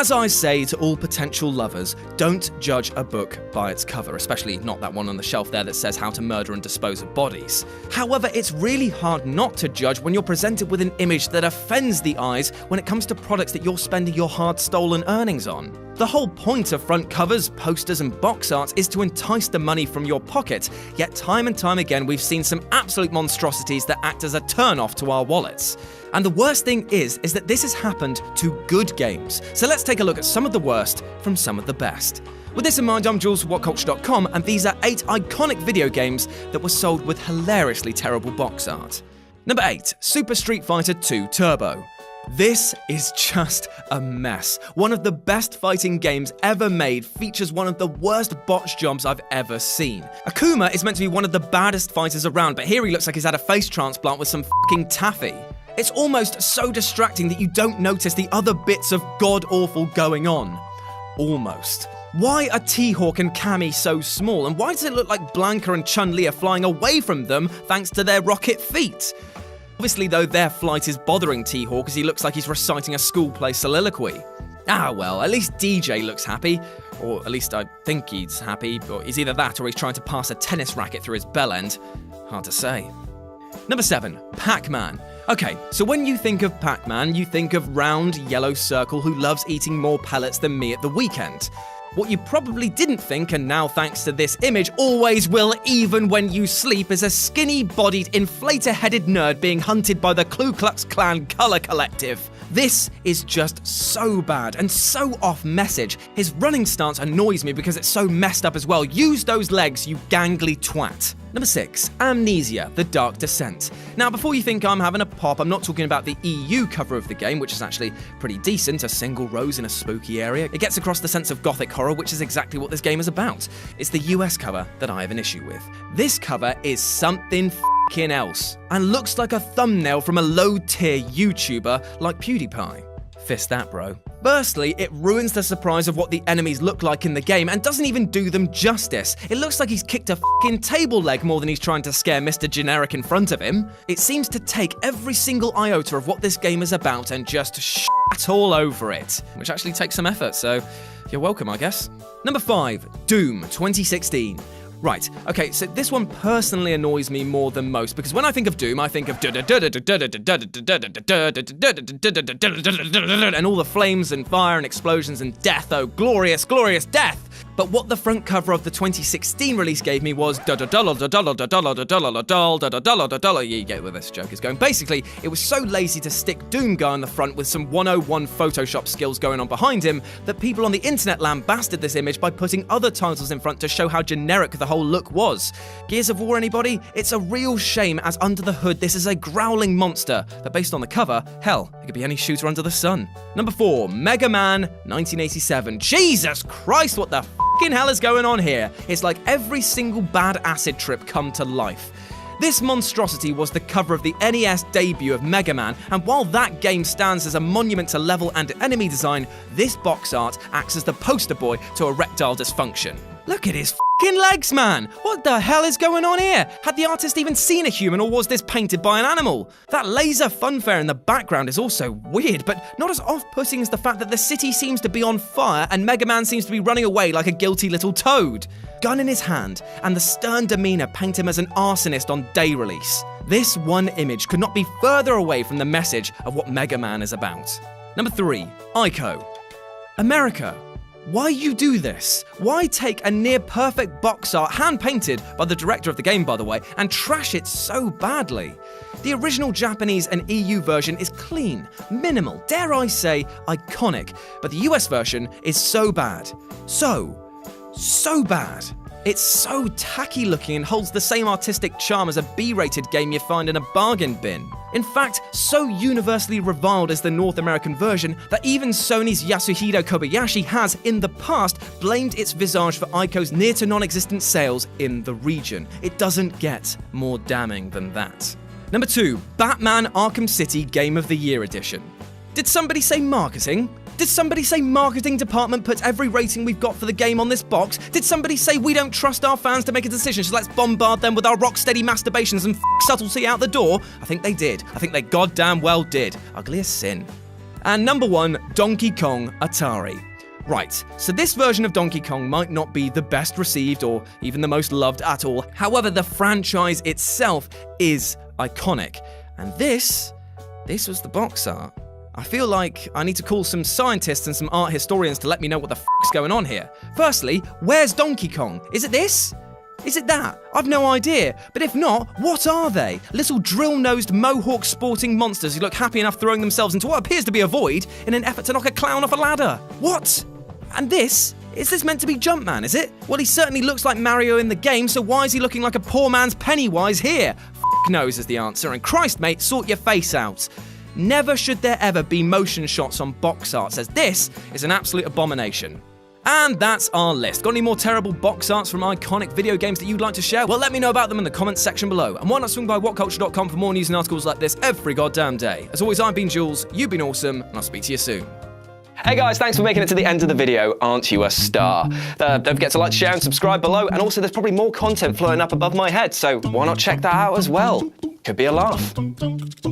As I say to all potential lovers, don't judge a book by its cover, especially not that one on the shelf there that says how to murder and dispose of bodies. However, it's really hard not to judge when you're presented with an image that offends the eyes when it comes to products that you're spending your hard-stolen earnings on. The whole point of front covers, posters and box art is to entice the money from your pocket, yet time and time again we've seen some absolute monstrosities that act as a turn-off to our wallets. And the worst thing is that this has happened to good games. So let's take a look at some of the worst from some of the best. With this in mind, I'm Jules from WhatCulture.com, and these are 8 iconic video games that were sold with hilariously terrible box art. Number 8, Super Street Fighter 2 Turbo. This is just a mess. One of the best fighting games ever made features one of the worst botch jobs I've ever seen. Akuma is meant to be one of the baddest fighters around, but here he looks like he's had a face transplant with some fucking taffy. It's almost so distracting that you don't notice the other bits of god-awful going on. Almost. Why are T-Hawk and Cammy so small, and why does it look like Blanca and Chun-Li are flying away from them thanks to their rocket feet? Obviously though, their flight is bothering T-Hawk as he looks like he's reciting a school play soliloquy. Ah well, at least DJ looks happy, or at least I think he's happy, or he's either that or he's trying to pass a tennis racket through his bell end. Hard to say. Number 7, Pac-Man. Okay, so when you think of Pac-Man, you think of round, yellow circle who loves eating more pellets than me at the weekend. What you probably didn't think, and now thanks to this image always will even when you sleep, is a skinny-bodied, inflator-headed nerd being hunted by the Ku Klux Klan Color Collective. This is just so bad and so off message. His running stance annoys me because it's so messed up as well. Use those legs, you gangly twat. Number 6, Amnesia: The Dark Descent. Now, before you think I'm having a pop, I'm not talking about the EU cover of the game, which is actually pretty decent, a single rose in a spooky area. It gets across the sense of gothic horror, which is exactly what this game is about. It's the US cover that I have an issue with. This cover is something f***ing else, and looks like a thumbnail from a low-tier YouTuber like PewDiePie. Fist that, bro. Firstly, it ruins the surprise of what the enemies look like in the game and doesn't even do them justice. It looks like he's kicked a f***ing table leg more than he's trying to scare Mr. Generic in front of him. It seems to take every single iota of what this game is about and just shat all over it, which actually takes some effort, so you're welcome, I guess. Number 5, Doom 2016. Right, okay, so this one personally annoys me more than most, because when I think of Doom, I think of and all the flames and fire and explosions and death, oh glorious, glorious death! But what the front cover of the 2016 release gave me was you get where this joke is going. Basically, it was so lazy to stick Doom Guy on the front with some 101 Photoshop skills going on behind him that people on the internet lambasted this image by putting other titles in front to show how generic the whole look was. Gears of War, anybody? It's a real shame, as under the hood this is a growling monster that, based on the cover, hell, it could be any shooter under the sun. Number 4, Mega Man 1987. Jesus Christ, what the f***ing hell is going on here? It's like every single bad acid trip come to life. This monstrosity was the cover of the NES debut of Mega Man, and while that game stands as a monument to level and enemy design, this box art acts as the poster boy to erectile dysfunction. Look at his f***ing legs, man! What the hell is going on here? Had the artist even seen a human, or was this painted by an animal? That laser funfair in the background is also weird, but not as off-putting as the fact that the city seems to be on fire and Mega Man seems to be running away like a guilty little toad. Gun in his hand, and the stern demeanor paint him as an arsonist on day release. This one image could not be further away from the message of what Mega Man is about. Number 3, Ico. America. Why you do this? Why take a near-perfect box art, hand-painted by the director of the game, by the way, and trash it so badly? The original Japanese and EU version is clean, minimal, dare I say, iconic, but the US version is so bad. So bad. It's so tacky looking and holds the same artistic charm as a B-rated game you find in a bargain bin. In fact, so universally reviled is the North American version that even Sony's Yasuhiro Kobayashi has, in the past, blamed its visage for Ico's near to non-existent sales in the region. It doesn't get more damning than that. Number 2, Batman Arkham City Game of the Year Edition. Did somebody say marketing? Did somebody say marketing department put every rating we've got for the game on this box? Did somebody say we don't trust our fans to make a decision, so let's bombard them with our rock-steady masturbations and subtlety out the door? I think they did. I think they goddamn well did. Ugly as sin. And number 1, Donkey Kong Atari. Right, so this version of Donkey Kong might not be the best received or even the most loved at all. However, the franchise itself is iconic. And this was the box art. I feel like I need to call some scientists and some art historians to let me know what the f***'s going on here. Firstly, where's Donkey Kong? Is it this? Is it that? I've no idea. But if not, what are they? Little drill-nosed, mohawk-sporting monsters who look happy enough throwing themselves into what appears to be a void in an effort to knock a clown off a ladder. What? And this? Is this meant to be Jumpman, is it? Well, he certainly looks like Mario in the game, so why is he looking like a poor man's Pennywise here? F*** knows is the answer, and Christ, mate, sort your face out. Never should there ever be motion shots on box art, as this is an absolute abomination. And that's our list. Got any more terrible box arts from iconic video games that you'd like to share? Well, let me know about them in the comments section below. And why not swing by whatculture.com for more news and articles like this every goddamn day. As always, I've been Jules, you've been awesome, and I'll speak to you soon. Hey guys, thanks for making it to the end of the video. Aren't you a star? Don't forget to like, share and subscribe below, and also there's probably more content floating up above my head, so why not check that out as well? Could be a laugh.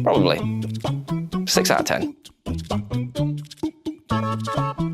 Probably. 6 out of 10.